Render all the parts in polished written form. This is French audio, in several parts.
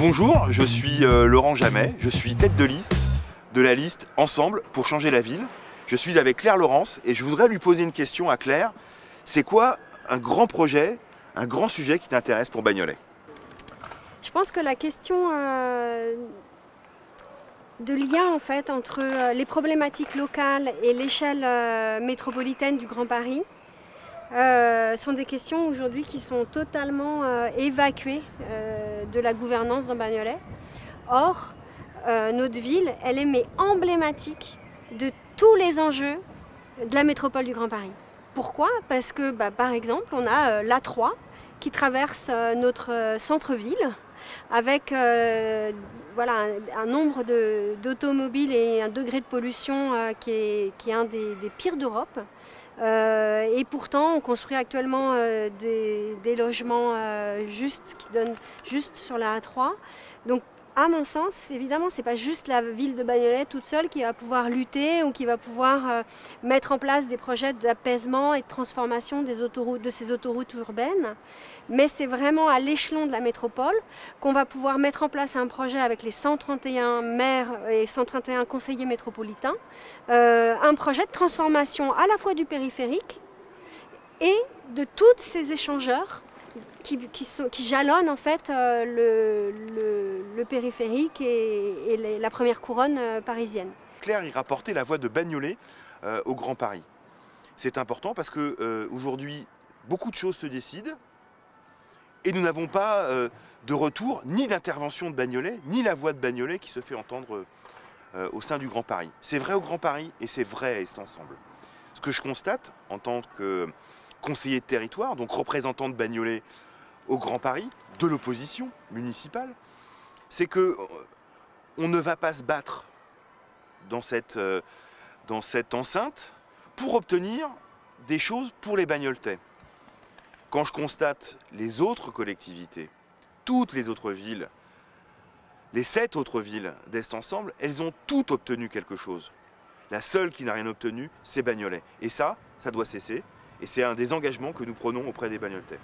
Bonjour, je suis Laurent Jamet, je suis tête de liste de la liste Ensemble pour changer la ville. Je suis avec Claire Laurence et je voudrais lui poser une question à Claire. C'est quoi un grand projet, un grand sujet qui t'intéresse pour Bagnolet? Je pense que la question de lien en fait entre les problématiques locales et l'échelle métropolitaine du Grand Paris sont des questions aujourd'hui qui sont totalement évacuées de la gouvernance dans Bagnolet. Or, notre ville, elle est mais emblématique de tous les enjeux de la métropole du Grand Paris. Pourquoi? Parce que par exemple, on a l'A3 qui traverse notre centre-ville avec voilà, un nombre d'automobiles et un degré de pollution qui est un des pires d'Europe. Et pourtant, on construit actuellement des logements qui donnent juste sur la A3. Donc, à mon sens, évidemment, ce n'est pas juste la ville de Bagnolet toute seule qui va pouvoir lutter ou qui va pouvoir mettre en place des projets d'apaisement et de transformation de ces autoroutes urbaines, mais c'est vraiment à l'échelon de la métropole qu'on va pouvoir mettre en place un projet avec les 131 maires et 131 conseillers métropolitains, un projet de transformation à la fois du périphérique et de tous ces échangeurs qui jalonnent en fait le périphérique et la première couronne parisienne. Claire y rapportait la voix de Bagnolet au Grand Paris. C'est important parce que aujourd'hui, beaucoup de choses se décident et nous n'avons pas de retour ni d'intervention de Bagnolet, ni la voix de Bagnolet qui se fait entendre au sein du Grand Paris. C'est vrai au Grand Paris et c'est vrai à Est Ensemble. Ce que je constate en tant que conseiller de territoire, donc représentant de Bagnolet au Grand Paris, de l'opposition municipale, c'est que on ne va pas se battre dans cette enceinte pour obtenir des choses pour les Bagnoletais. Quand je constate les autres collectivités, toutes les autres villes, les 7 autres villes d'Est Ensemble, elles ont toutes obtenu quelque chose. La seule qui n'a rien obtenu, c'est Bagnolet. Et ça doit cesser. Et c'est un des engagements que nous prenons auprès des Bagnoletais.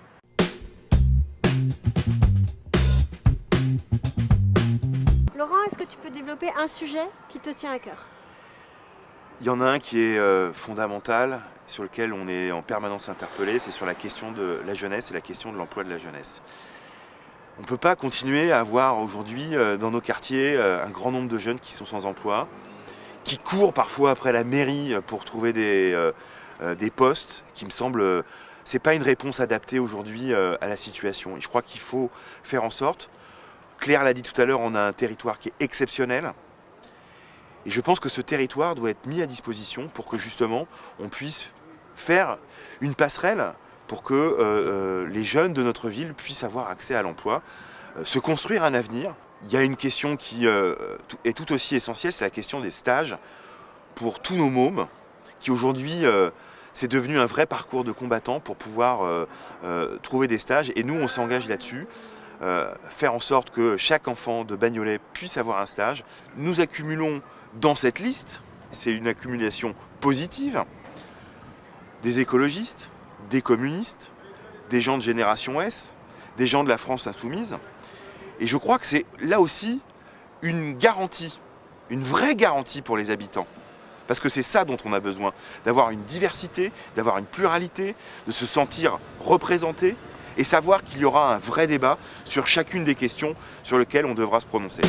Laurent, est-ce que tu peux développer un sujet qui te tient à cœur? Il y en a un qui est fondamental, sur lequel on est en permanence interpellé, c'est sur la question de la jeunesse et la question de l'emploi de la jeunesse. On ne peut pas continuer à avoir aujourd'hui dans nos quartiers un grand nombre de jeunes qui sont sans emploi, qui courent parfois après la mairie pour trouver des postes qui me semblent, c'est pas une réponse adaptée aujourd'hui à la situation. Et je crois qu'il faut faire en sorte, Claire l'a dit tout à l'heure, on a un territoire qui est exceptionnel. Et je pense que ce territoire doit être mis à disposition pour que justement on puisse faire une passerelle pour que les jeunes de notre ville puissent avoir accès à l'emploi, se construire un avenir. Il y a une question qui est tout aussi essentielle, c'est la question des stages pour tous nos mômes qui aujourd'hui c'est devenu un vrai parcours de combattant pour pouvoir trouver des stages. Et nous, on s'engage là-dessus, faire en sorte que chaque enfant de Bagnolet puisse avoir un stage. Nous accumulons dans cette liste, c'est une accumulation positive, des écologistes, des communistes, des gens de Génération S, des gens de la France insoumise. Et je crois que c'est là aussi une garantie, une vraie garantie pour les habitants. Parce que c'est ça dont on a besoin, d'avoir une diversité, d'avoir une pluralité, de se sentir représenté et savoir qu'il y aura un vrai débat sur chacune des questions sur lesquelles on devra se prononcer.